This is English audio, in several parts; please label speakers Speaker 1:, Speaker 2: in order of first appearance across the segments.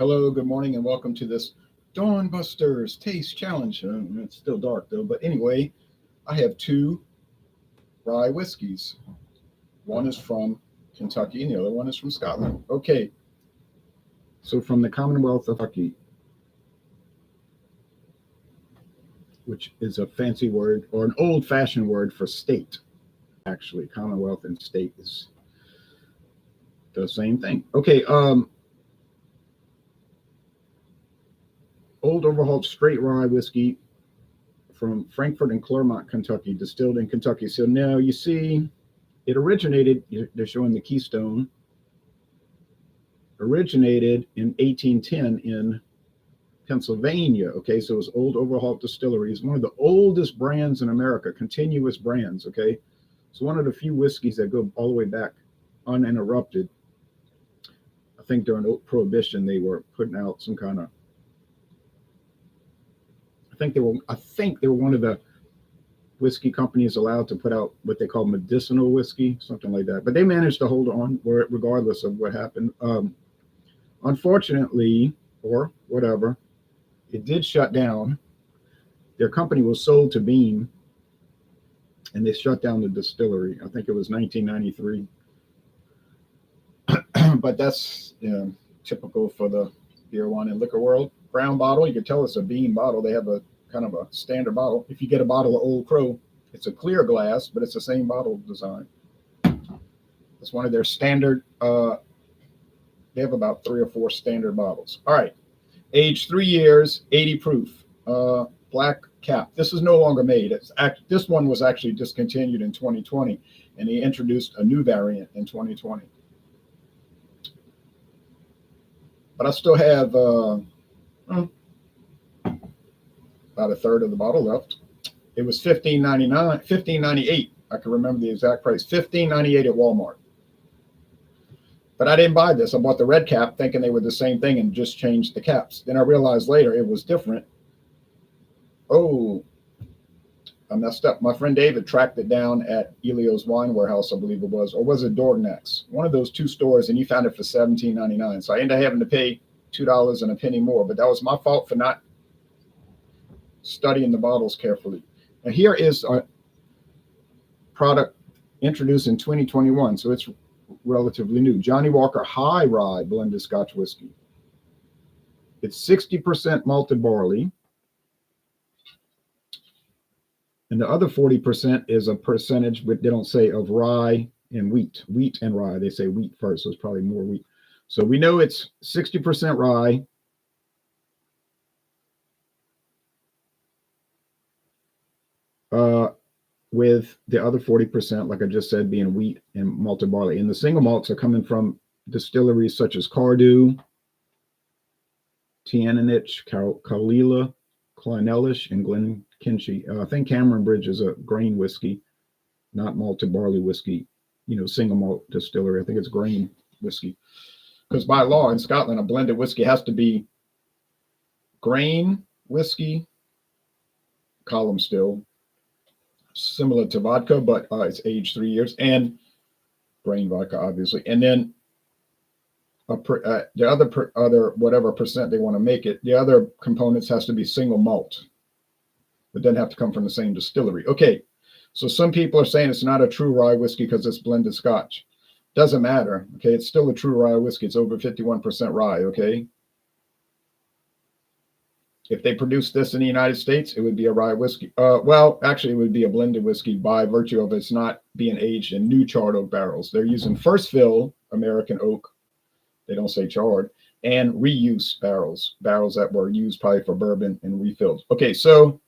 Speaker 1: Hello, good morning, and welcome to this Dawn Busters Taste Challenge. It's still dark though, but anyway, I have two rye whiskeys. One is from Kentucky, and the other one is from Scotland. Okay, so from the Commonwealth of Kentucky, which is a fancy word or an old-fashioned word for state. Actually, Commonwealth and state is the same thing. Okay, Old Overholt Straight Rye Whiskey from Frankfort and Clermont, Kentucky, distilled in Kentucky. So now you see it originated, they're showing the Keystone, originated in 1810 in Pennsylvania. Okay, so it's Old Overholt Distillery. It's one of the oldest brands in America, continuous brands. Okay, it's one of the few whiskeys that go all the way back uninterrupted. I think during Prohibition, they were putting out some kind of, I think they were one of the whiskey companies allowed to put out what they call medicinal whiskey, something like that. But they managed to hold on regardless of what happened. Unfortunately, or whatever, it did shut down. Their company was sold to Beam, and they shut down the distillery. I think it was 1993. But that's typical for the beer, wine, and liquor world. Brown bottle, you can tell it's a Beam bottle. They have a kind of a standard bottle. If you get a bottle of Old Crow, it's a clear glass, but it's the same bottle design. It's one of their standard. They have about 3 or 4 standard bottles. All right, age 3 years, 80 proof. Black cap. This is no longer made. This one was actually discontinued in 2020, and they introduced a new variant in 2020. But I still have about a third of the bottle left. It was $15.98. I can remember the exact price. $15.98 at Walmart. But I didn't buy this. I bought the red cap thinking they were the same thing and just changed the caps. Then I realized later it was different. Oh, I messed up. My friend David tracked it down at Elio's Wine Warehouse, I believe it was, or was it Dorgnac's? One of those 2 stores, and he found it for $17.99. So I ended up having to pay $2 and a penny more. But that was my fault for not studying the bottles carefully. And here is a product introduced in 2021, so it's relatively new. Johnnie Walker High Rye blended Scotch whiskey. It's 60% malted barley, and the other 40% is a percentage, but they don't say, of rye and wheat. Wheat and rye. They say wheat first, so it's probably more wheat. So we know it's 60% rye, with the other 40%, like I just said, being wheat and malted barley. And the single malts are coming from distilleries such as Cardew, Tiananich, Kalila, Clynelish, and Glenkinchie. I think Cameron Bridge is a grain whiskey, not malted barley whiskey, single malt distillery. I think it's grain whiskey. Because by law in Scotland, a blended whiskey has to be grain whiskey, column still, similar to vodka, but it's aged 3 years, and grain vodka, obviously. And then the other whatever percent they want to make it, the other components has to be single malt. It doesn't have to come from the same distillery. Okay, so some people are saying it's not a true rye whiskey because it's blended Scotch. Doesn't matter. Okay, it's still a true rye whiskey. It's over 51% rye. Okay. If they produced this in the United States, it would be a rye whiskey. Well, actually, it would be a blended whiskey by virtue of it's not being aged in new charred oak barrels. They're using first fill American oak. They don't say charred. And reuse barrels that were used probably for bourbon and refilled. Okay, so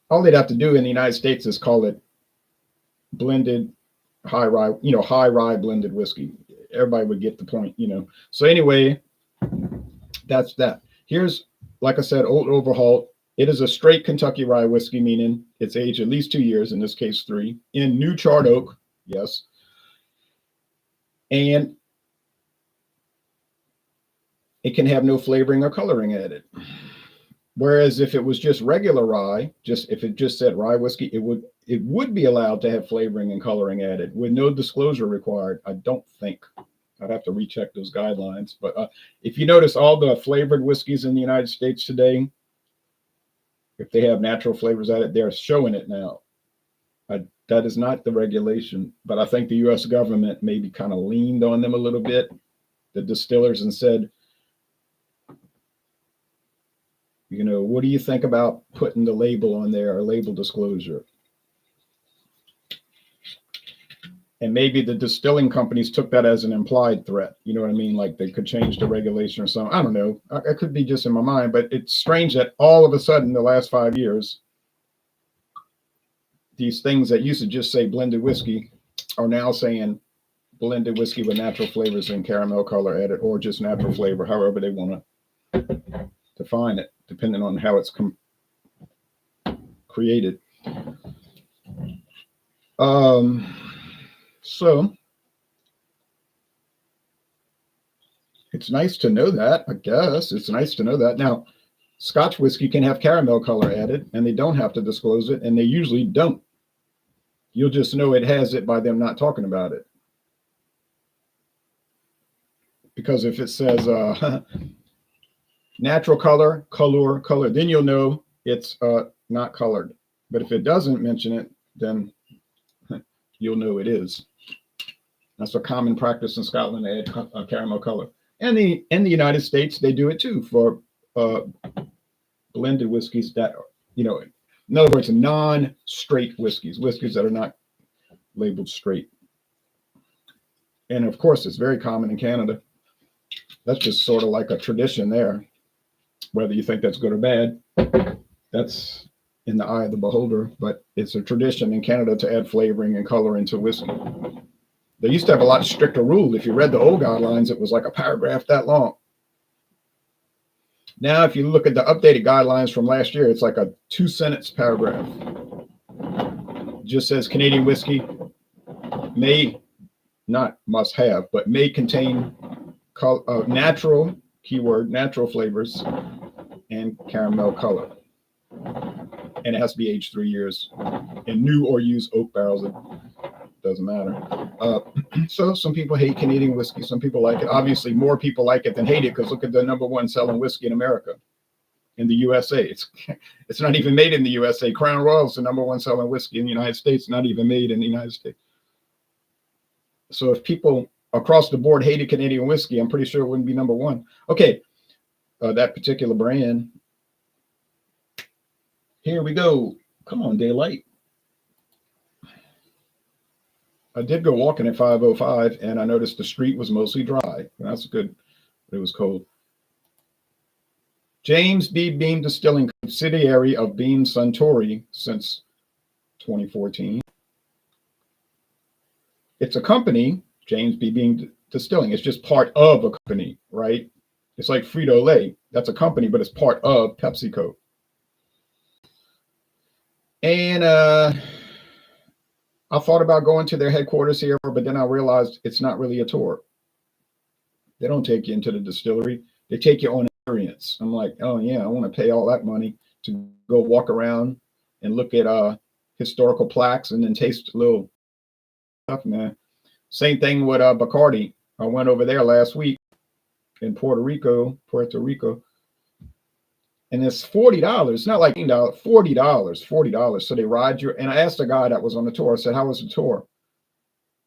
Speaker 1: all they'd have to do in the United States is call it blended high rye, high rye blended whiskey. Everybody would get the point, So anyway, that's that. Here's, like I said, Old Overholt. It is a straight Kentucky rye whiskey, meaning it's aged at least 2 years, in this case 3, in new charred oak. Yes. And it can have no flavoring or coloring added. Whereas if it was just regular rye, if it just said rye whiskey, it would be allowed to have flavoring and coloring added with no disclosure required, I don't think. I'd have to recheck those guidelines. But if you notice, all the flavored whiskeys in the United States today, if they have natural flavors added, they're showing it now. That is not the regulation, but I think the U.S. government maybe kind of leaned on them a little bit, the distillers, and said, you know, what do you think about putting the label on there, or label disclosure? And maybe the distilling companies took that as an implied threat. You know what I mean? Like they could change the regulation or something. I don't know. It could be just in my mind, but it's strange that all of a sudden, the last 5 years, these things that used to just say blended whiskey are now saying blended whiskey with natural flavors and caramel color added, or just natural flavor, however they want to define it, depending on how it's created. So it's nice to know that, I guess. It's nice to know that. Now, Scotch whiskey can have caramel color added, and they don't have to disclose it, and they usually don't. You'll just know it has it by them not talking about it. Because if it says natural color, then you'll know it's not colored. But if it doesn't mention it, then you'll know it is. That's a common practice in Scotland. They add caramel color. And in the United States, they do it too for blended whiskeys that are, you know, in other words, non-straight whiskeys that are not labeled straight. And of course, it's very common in Canada. That's just sort of like a tradition there. Whether you think that's good or bad, that's in the eye of the beholder, but it's a tradition in Canada to add flavoring and color into whiskey. They used to have a lot stricter rule. If you read the old guidelines, it was like a paragraph that long. Now, if you look at the updated guidelines from last year, it's like a 2-sentence paragraph. It just says Canadian whiskey may, not must have, but may contain natural, keyword, natural flavors and caramel color. And it has to be aged 3 years in new or used oak barrels. It doesn't matter. So some people hate Canadian whiskey. Some people like it. Obviously, more people like it than hate it, because look at the #1 selling whiskey in America, in the USA. It's not even made in the USA. Crown Royal is the #1 selling whiskey in the United States, not even made in the United States. So if people across the board hated Canadian whiskey, I'm pretty sure it wouldn't be #1. Okay, that particular brand. Here we go. Come on, daylight. I did go walking at 5:05, and I noticed the street was mostly dry. That's good, but it was cold. James B. Beam Distilling, subsidiary of Beam Suntory since 2014. It's a company, James B. Beam Distilling. It's just part of a company, right? It's like Frito-Lay. That's a company, but it's part of PepsiCo. And I thought about going to their headquarters here, but then I realized it's not really a tour. They don't take you into the distillery. They take you on experience. I'm like, oh yeah, I want to pay all that money to go walk around and look at historical plaques and then taste a little stuff, man. Same thing with Bacardi. I went over there last week in Puerto Rico. And it's $40. It's not like $40. So they ride you. And I asked the guy that was on the tour, I said, how was the tour?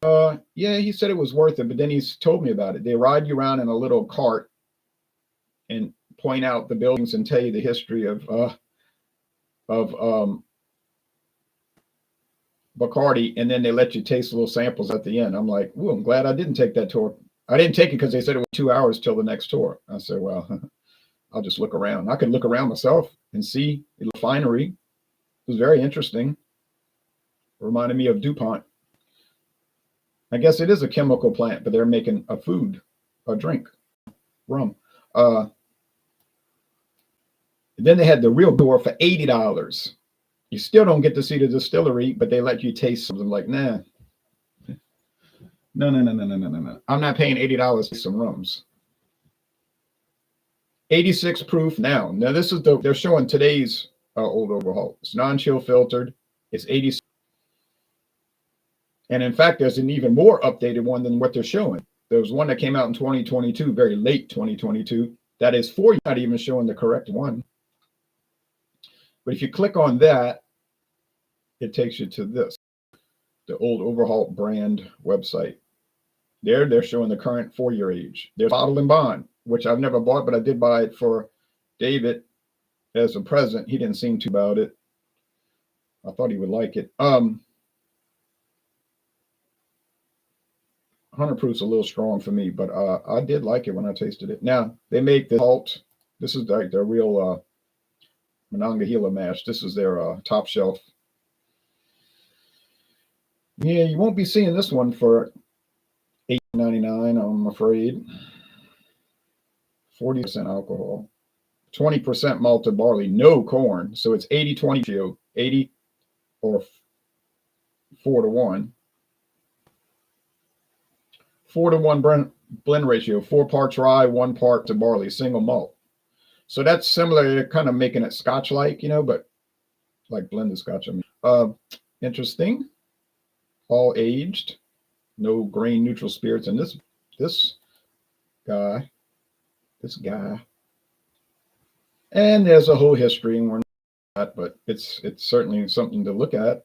Speaker 1: Yeah, he said it was worth it, but then he's told me about it. They ride you around in a little cart and point out the buildings and tell you the history of Bacardi, and then they let you taste little samples at the end. I'm like, ooh, I'm glad I didn't take that tour. I didn't take it because they said it was 2 hours till the next tour. I said, well, I'll just look around. I could look around myself and see the refinery. It was very interesting. Reminded me of DuPont. I guess it is a chemical plant, but they're making a drink, rum. Then they had the real tour for $80. You still don't get to see the distillery, but they let you taste something. Like, nah. No. I'm not paying $80 for some rums. 86 proof now. Now this is they're showing today's old Overholt. It's non-chill filtered. It's 86. And in fact, there's an even more updated one than what they're showing. There was one that came out in 2022, very late 2022. That is 4 years, not even showing the correct one. But if you click on that, it takes you to this, the old Overholt brand website. There, they're showing the current 4-year age. There's Bottle and Bond, which I've never bought, but I did buy it for David as a present. He didn't seem too about it. I thought he would like it. 100 proof's a little strong for me, but I did like it when I tasted it. Now, they make the Halt. This is like their real Monongahela mash. This is their top shelf. Yeah, you won't be seeing this one for $8.99, I'm afraid. 40% alcohol. 20% malted barley, no corn. So it's 80-20 ratio, 80 or 4-to-1. 4-to-1 blend ratio, 4 parts rye, 1 part to barley, single malt. So that's similar, kind of making it Scotch-like, you know, but like blended Scotch. I mean, interesting. All aged, no grain neutral spirits. And this guy. And there's a whole history, and we're not, but it's certainly something to look at.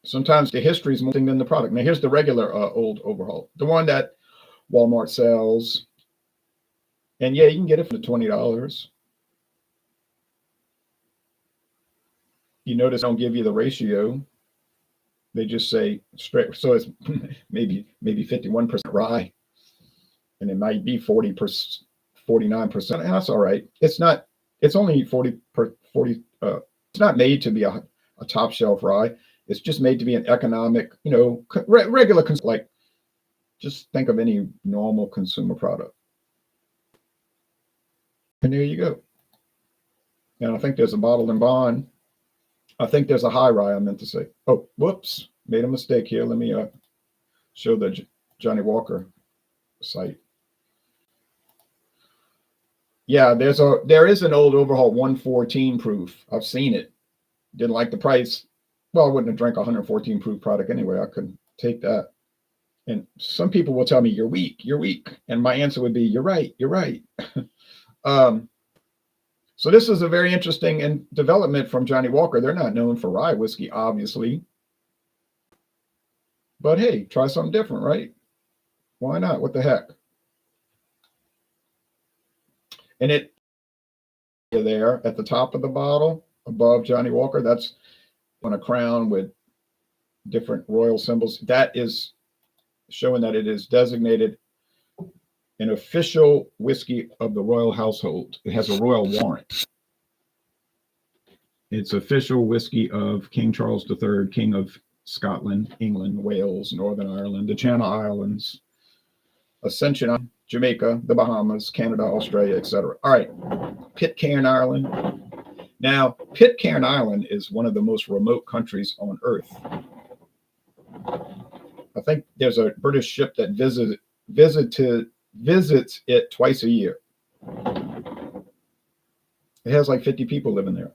Speaker 1: Sometimes the history is more than the product. Now here's the regular old Overholt, the one that Walmart sells. And yeah, you can get it for $20. You notice they don't give you the ratio. They just say straight. So it's maybe 51% rye, and it might be 49%. And that's all right. It's not. It's only 40. It's not made to be a top shelf rye. It's just made to be an economic, you know, regular, like just think of any normal consumer product. And there you go. And I think there's a Bottle and Bond. I think there's a High Rye, I meant to say. Oh, whoops. Made a mistake here. Let me show the Johnnie Walker site. Yeah, there is an old Overholt 114 proof. I've seen it. Didn't like the price. Well, I wouldn't have drank a 114 proof product anyway. I couldn't take that. And some people will tell me, you're weak. And my answer would be, you're right. So this is a very interesting development from Johnnie Walker. They're not known for rye whiskey, obviously. But hey, try something different, right? Why not? What the heck? And it there at the top of the bottle above Johnnie Walker, that's on a crown with different royal symbols. That is showing that it is designated an official whiskey of the royal household. It has a royal warrant. It's official whiskey of King Charles III, King of Scotland, England, Wales, Northern Ireland, the Channel Islands, Ascension, Jamaica, the Bahamas, Canada, Australia, etc. All right, Pitcairn Island. Now, Pitcairn Island is one of the most remote countries on Earth. I think there's a British ship that visits it twice a year. It has like 50 people living there.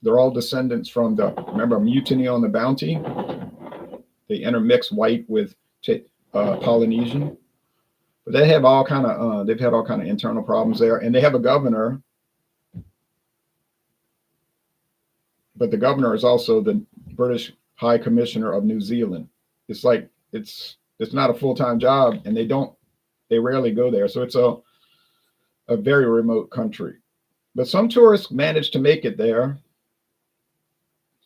Speaker 1: They're all descendants from remember Mutiny on the Bounty? They intermix white with Polynesian. But they have all kind of they've had all kind of internal problems there, and they have a governor. But the governor is also the British High Commissioner of New Zealand. It's like it's not a full-time job, and they rarely go there. So it's a very remote country. But some tourists manage to make it there.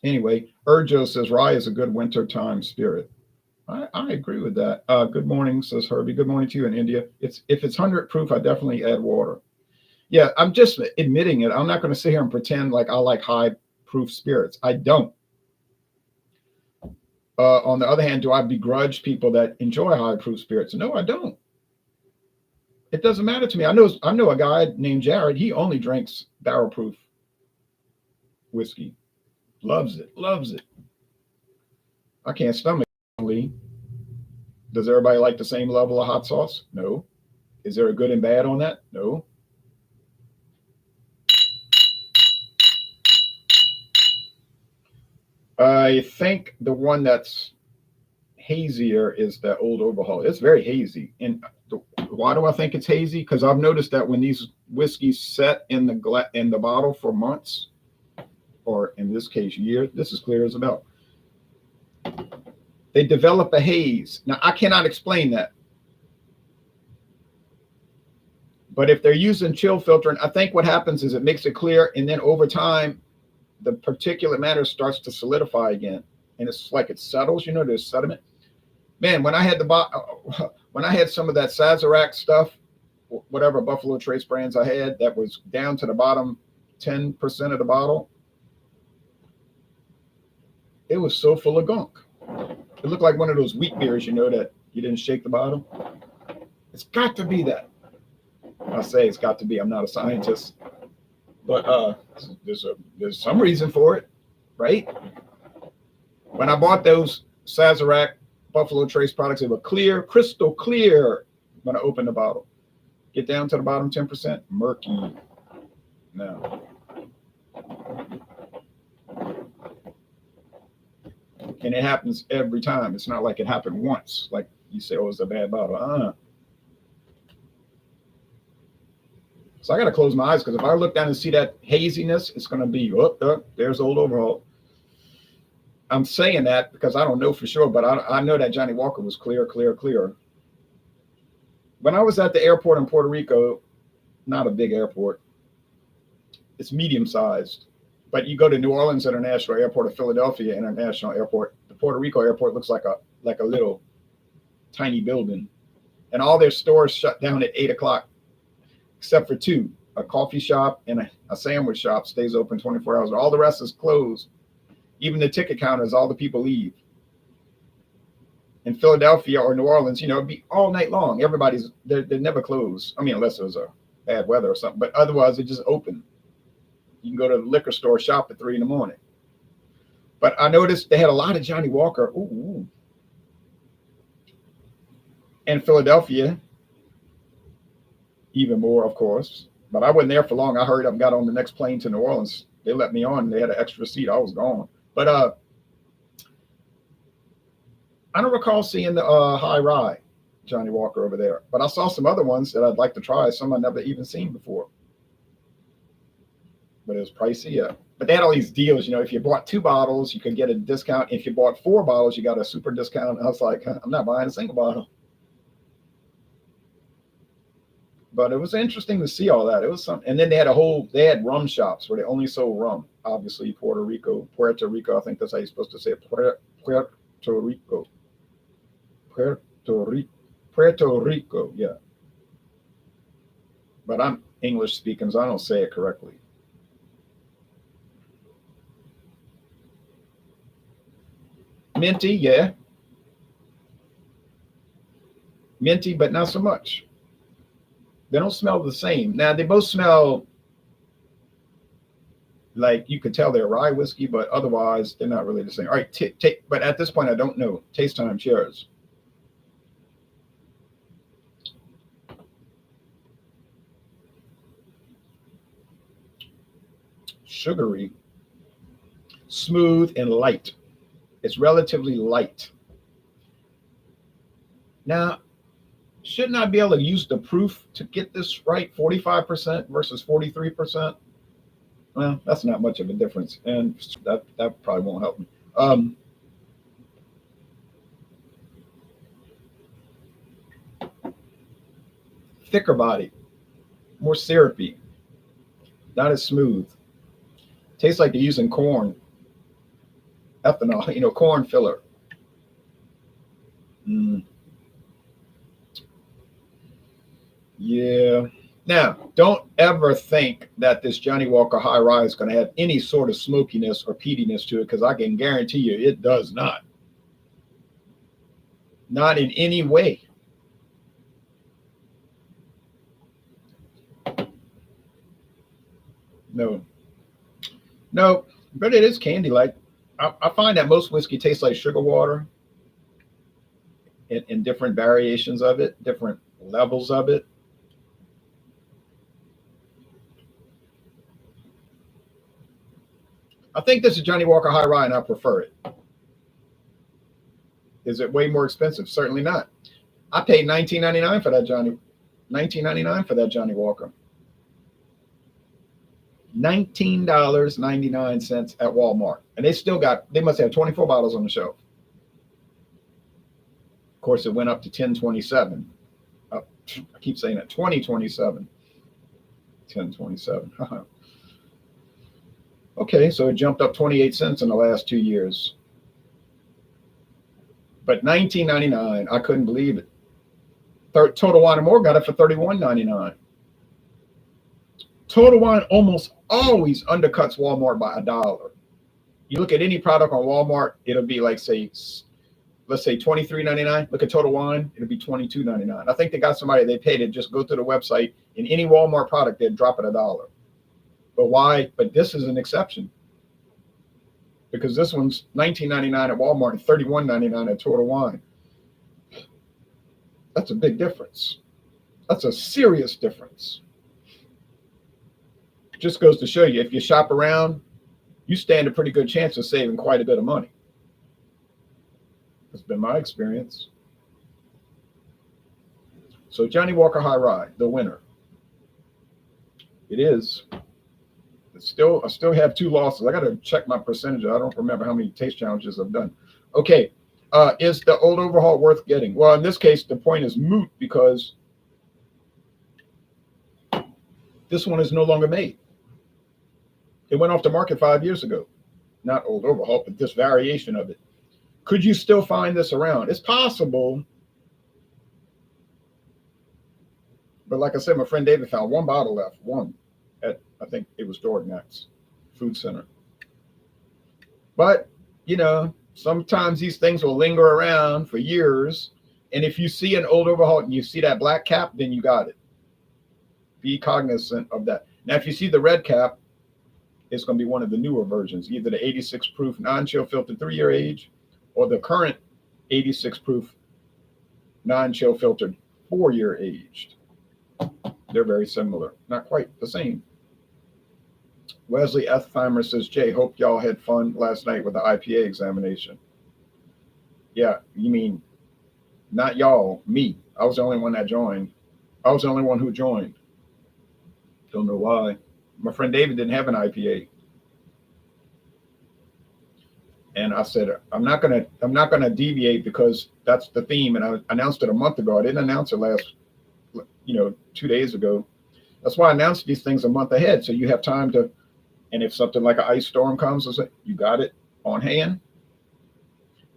Speaker 1: Anyway, Urjo says rye is a good wintertime spirit. I agree with that. Good morning, says Herbie. Good morning to you in India. If it's 100 proof, I definitely add water. Yeah, I'm just admitting it. I'm not going to sit here and pretend like I like high proof spirits. I don't. On the other hand, do I begrudge people that enjoy high proof spirits? No, I don't. It doesn't matter to me. I know a guy named Jared. He only drinks barrel proof whiskey. Loves it. I can't stomach it. Does everybody like the same level of hot sauce? No. Is there a good and bad on that? No. I think the one that's hazier is that old Overholt. It's very hazy. And why do I think it's hazy? Because I've noticed that when these whiskeys set in the bottle for months, or in this case years, this is clear as a bell. They develop a haze. Now I cannot explain that. But if they're using chill filtering, I think what happens is it makes it clear, and then over time, the particulate matter starts to solidify again, and it's like it settles. There's sediment. Man, when I had when I had some of that Sazerac stuff, whatever Buffalo Trace brands I had, that was down to the bottom 10% of the bottle, it was so full of gunk. It looked like one of those wheat beers, that you didn't shake the bottom. It's got to be that. I say it's got to be. I'm not a scientist, but there's some reason for it, right? When I bought those Sazerac Buffalo Trace products, they were clear, crystal clear. When I opened the bottle, get down to the bottom 10%, murky. No. And it happens every time. It's not like it happened once. Like you say, oh, it's a bad bottle. So I got to close my eyes, because if I look down and see that haziness, it's going to be, there's old Overholt. I'm saying that because I don't know for sure, but I know that Johnnie Walker was clear. When I was at the airport in Puerto Rico, not a big airport, it's medium sized, but you go to New Orleans International Airport or Philadelphia International Airport, the Puerto Rico airport looks like a little tiny building, and all their stores shut down at 8 o'clock. Except for two, a coffee shop and a sandwich shop stays open 24 hours. All the rest is closed. Even the ticket counters, all the people leave. In Philadelphia or New Orleans, it'd be all night long. They're never closed. I mean, unless it was a bad weather or something, but otherwise it's just open. You can go to the liquor store, shop at 3 a.m. But I noticed they had a lot of Johnnie Walker. Ooh. And Philadelphia, even more, of course. But I wasn't there for long. I hurried up and got on the next plane to New Orleans. They let me on. They had an extra seat. I was gone. But I don't recall seeing the High Rye Johnnie Walker over there. But I saw some other ones that I'd like to try, some I've never even seen before. But it was pricey, yeah. But they had all these deals. If you bought 2 bottles, you could get a discount. If you bought 4 bottles, you got a super discount. I was like, I'm not buying a single bottle. But it was interesting to see all that. It was something. And then they had rum shops where they only sold rum. Obviously, Puerto Rico, I think that's how you're supposed to say it. Puerto Rico, yeah. But I'm English speaking, so I don't say it correctly. Minty, yeah. Minty, but not so much. They don't smell the same. Now, they both smell like you could tell they're rye whiskey, but otherwise they're not really the same. All right, but at this point, I don't know. Taste time, cheers. Sugary, smooth, and light. It's relatively light. Now, shouldn't I be able to use the proof to get this right? 45% versus 43%. Well, that's not much of a difference, and that probably won't help me. Thicker body, more syrupy, not as smooth. Tastes like they're using corn, ethanol, corn filler. Yeah. Now, don't ever think that this Johnnie Walker High Rye is going to have any sort of smokiness or peatiness to it, because I can guarantee you it does not. Not in any way. No, but it is candy-like. I find that most whiskey tastes like sugar water in different variations of it, different levels of it. I think this is Johnnie Walker High Rye, and I prefer it. Is it way more expensive? Certainly not. I paid $19.99 for that $19.99 for that Johnnie Walker. $19.99 at Walmart. And they must have 24 bottles on the shelf. Of course, it went up to 1027. I keep saying that, 2027. 1027. Okay, so it jumped up 28 cents in the last 2 years. But $19.99, I couldn't believe it. Total Wine & More got it for $31.99. Total Wine almost always undercuts Walmart by $1. You look at any product on Walmart, it'll be like, let's say $23.99. Look at Total Wine, it'll be $22.99. I think they got somebody they paid to just go to the website, in any Walmart product, they'd drop it $1. But why? But this is an exception. Because this one's $19.99 at Walmart and $31.99 at Total Wine. That's a big difference. That's a serious difference. Just goes to show you, if you shop around, you stand a pretty good chance of saving quite a bit of money. That's been my experience. So Johnnie Walker High Rye, the winner. It is. I still have 2 losses. I got to check my percentage. I don't remember how many taste challenges I've done. Okay. Is the old Overholt worth getting? Well, in this case, the point is moot, because this one is no longer made. It went off the market 5 years ago. Not old Overholt, but this variation of it. Could you still find this around? It's possible. But like I said, my friend David found 1 bottle left. One at, I think it was Dorgnac's Food Center. But, you know, sometimes these things will linger around for years. And if you see an old Overholt and you see that black cap, then you got it. Be cognizant of that. Now, if you see the red cap, it's going to be one of the newer versions, either the 86 proof non-chill filtered 3-year age, or the current 86 proof non-chill filtered 4-year aged. They're very similar, not quite the same. Wesley Ethheimer says, Jay, hope y'all had fun last night with the IPA examination. Yeah, you mean not y'all, me. I was the only one that joined. I was the only one who joined. Don't know why. My friend David didn't have an IPA. And I said, I'm not gonna deviate, because that's the theme. And I announced it a month ago. I didn't announce it last, 2 days ago. That's why I announced these things a month ahead, so you have time to. And if something like an ice storm comes, you got it on hand.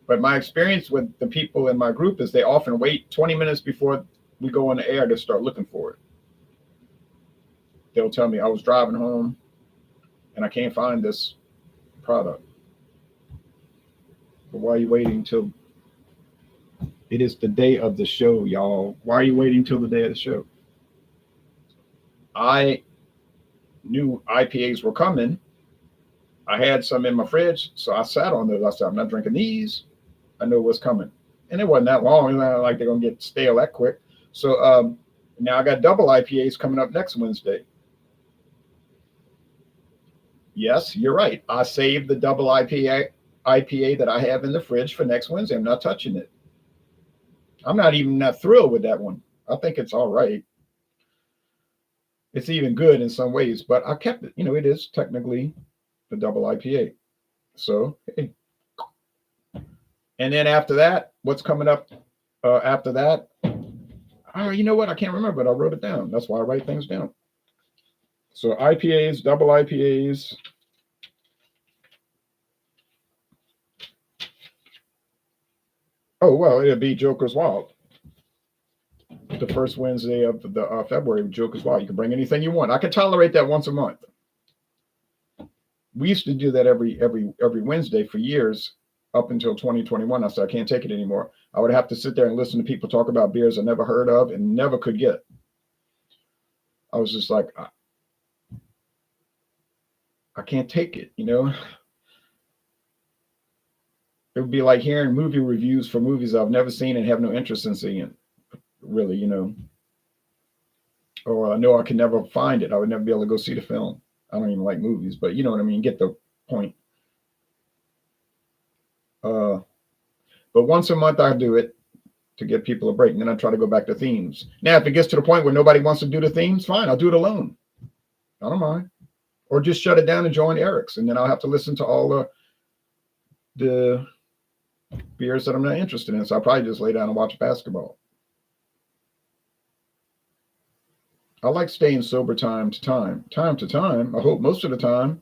Speaker 1: But my experience with the people in my group is they often wait 20 minutes before we go on the air to start looking for it. They'll tell me, I was driving home and I can't find this product. But why are you waiting till it is the day of the show, y'all? Why are you waiting till the day of the show? I knew IPAs were coming. I had some in my fridge, so I sat on those. I said, I'm not drinking these. I know what's coming. And it wasn't that long. It's not like they're going to get stale that quick. So now I got double IPAs coming up next Wednesday. Yes, you're right. I saved the double IPA that I have in the fridge for next Wednesday. I'm not touching it. I'm not even that thrilled with that one. I think it's all right. It's even good in some ways, but I kept it. It is technically the double IPA. So, hey. And then after that, what's coming up after that? Oh, you know what? I can't remember, but I wrote it down. That's why I write things down. So IPAs, double IPAs. Oh, well, it'll be Joker's Wild. The first Wednesday of the February, Joker's Wild. You can bring anything you want. I can tolerate that once a month. We used to do that every Wednesday for years, up until 2021. I said, I can't take it anymore. I would have to sit there and listen to people talk about beers I never heard of and never could get. I was just like, I can't take it, It would be like hearing movie reviews for movies I've never seen and have no interest in seeing, really, Or I know I can never find it. I would never be able to go see the film. I don't even like movies, but you know what I mean? Get the point. But once a month I do it to give people a break. And then I try to go back to themes. Now, if it gets to the point where nobody wants to do the themes, fine, I'll do it alone. I don't mind. Or just shut it down and join Eric's. And then I'll have to listen to all the beers that I'm not interested in. So I'll probably just lay down and watch basketball. I like staying sober time to time. Time to time. I hope most of the time.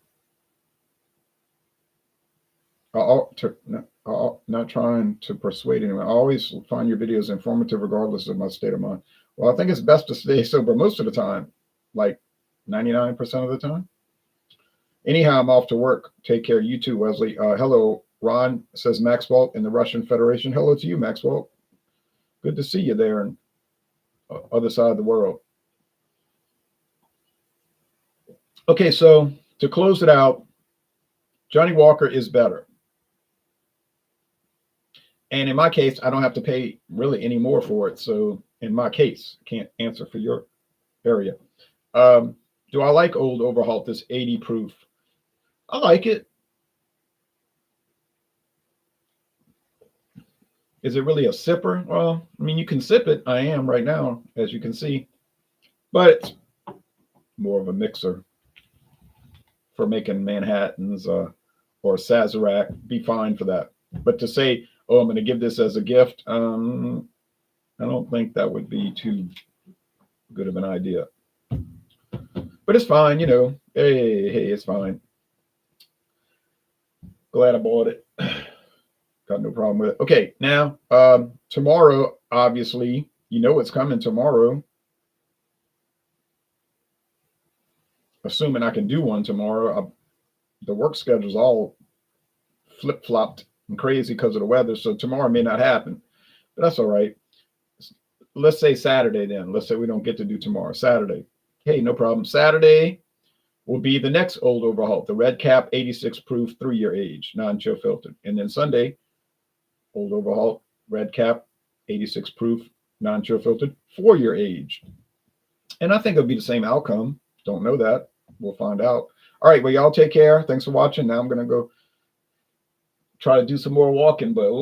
Speaker 1: Not trying to persuade anyone. I always find your videos informative regardless of my state of mind. Well, I think it's best to stay sober most of the time, like 99% of the time. Anyhow, I'm off to work. Take care. You too, Wesley. Hello, Ron, says Maxwell in the Russian Federation. Hello to you, Maxwell. Good to see you there on the other side of the world. Okay, so to close it out, Johnnie Walker is better. And in my case, I don't have to pay really any more for it. So in my case, can't answer for your area. Do I like Old Overholt, this 80 proof? I like it. Is it really a sipper? Well, I mean, you can sip it. I am right now, as you can see. But it's more of a mixer for making Manhattans or Sazerac. Be fine for that. But to say, oh, I'm going to give this as a gift, I don't think that would be too good of an idea. But it's fine, you know. Hey, it's fine. Glad I bought it. Got no problem with it. Okay, now, tomorrow, obviously, you know what's coming tomorrow. Assuming I can do one tomorrow. The work schedule's all flip-flopped and crazy because of the weather, so tomorrow may not happen. But that's all right. Let's say Saturday then. Let's say we don't get to do tomorrow. Saturday. Hey, no problem. Saturday will be the next Old Overholt, the Red Cap 86 proof 3-year age, non-chill filtered. And then Sunday, Old Overholt, Red Cap 86 proof, non-chill filtered, 4-year age. And I think it'll be the same outcome. Don't know that. We'll find out. All right, well, y'all take care. Thanks for watching. Now I'm going to go try to do some more walking, but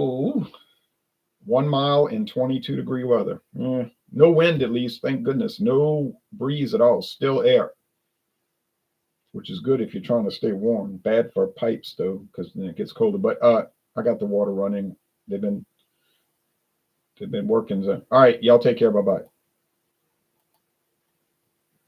Speaker 1: 1 mile in 22-degree weather. No wind, at least. Thank goodness. No breeze at all. Still air, which is good if you're trying to stay warm. Bad for pipes, though, because then it gets colder. But I got the water running. They've been working. All right, y'all take care. Bye-bye.